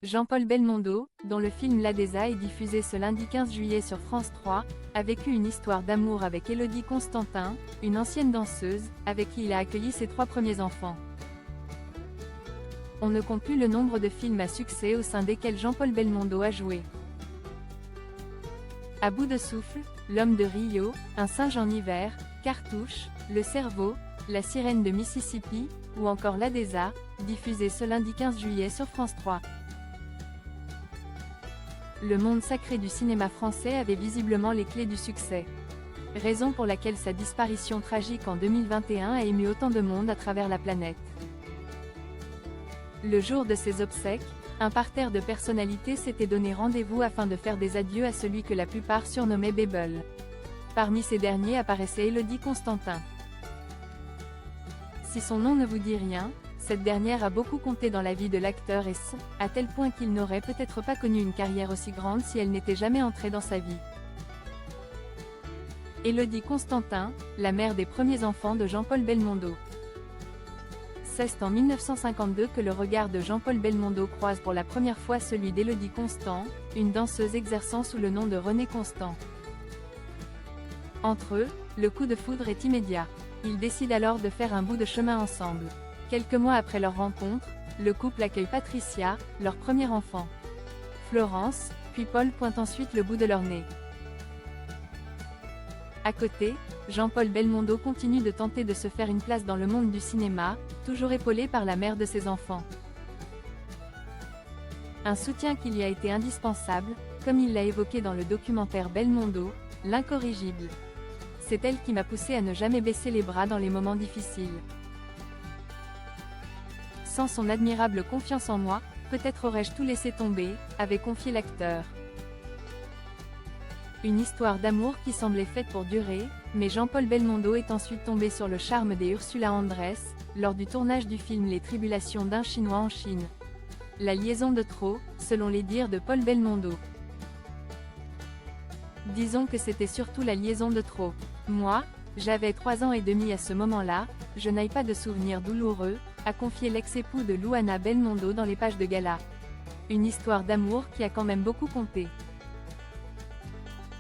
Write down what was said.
Jean-Paul Belmondo, dont le film L'Adesa est diffusé ce lundi 15 juillet sur France 3, a vécu une histoire d'amour avec Élodie Constantin, une ancienne danseuse, avec qui il a accueilli ses 3 premiers enfants. On ne compte plus le nombre de films à succès au sein desquels Jean-Paul Belmondo a joué. À bout de souffle, L'Homme de Rio, Un singe en hiver, Cartouche, Le Cerveau, La sirène de Mississippi, ou encore L'Adesa, diffusé ce lundi 15 juillet sur France 3. Le monde sacré du cinéma français avait visiblement les clés du succès. Raison pour laquelle sa disparition tragique en 2021 a ému autant de monde à travers la planète. Le jour de ses obsèques, un parterre de personnalités s'était donné rendez-vous afin de faire des adieux à celui que la plupart surnommaient Bébel. Parmi ces derniers apparaissait Élodie Constantin. Si son nom ne vous dit rien, cette dernière a beaucoup compté dans la vie de l'acteur à tel point qu'il n'aurait peut-être pas connu une carrière aussi grande si elle n'était jamais entrée dans sa vie. Élodie Constantin, la mère des premiers enfants de Jean-Paul Belmondo. C'est en 1952 que le regard de Jean-Paul Belmondo croise pour la première fois celui d'Élodie Constant, une danseuse exerçant sous le nom de Renée Constant. Entre eux, le coup de foudre est immédiat. Ils décident alors de faire un bout de chemin ensemble. Quelques mois après leur rencontre, le couple accueille Patricia, leur premier enfant. Florence, puis Paul pointent ensuite le bout de leur nez. À côté, Jean-Paul Belmondo continue de tenter de se faire une place dans le monde du cinéma, toujours épaulé par la mère de ses enfants. Un soutien qui lui a été indispensable, comme il l'a évoqué dans le documentaire Belmondo, l'incorrigible. C'est elle qui m'a poussé à ne jamais baisser les bras dans les moments difficiles. Sans son admirable confiance en moi, peut-être aurais-je tout laissé tomber, avait confié l'acteur. Une histoire d'amour qui semblait faite pour durer, mais Jean-Paul Belmondo est ensuite tombé sur le charme des Ursula Andress, lors du tournage du film Les Tribulations d'un Chinois en Chine. La liaison de trop, selon les dires de Paul Belmondo. Disons que c'était surtout la liaison de trop. Moi, j'avais 3 ans et demi à ce moment-là, je n'ai pas de souvenirs douloureux, a confié l'ex-époux de Louana Belmondo dans les pages de gala. Une histoire d'amour qui a quand même beaucoup compté.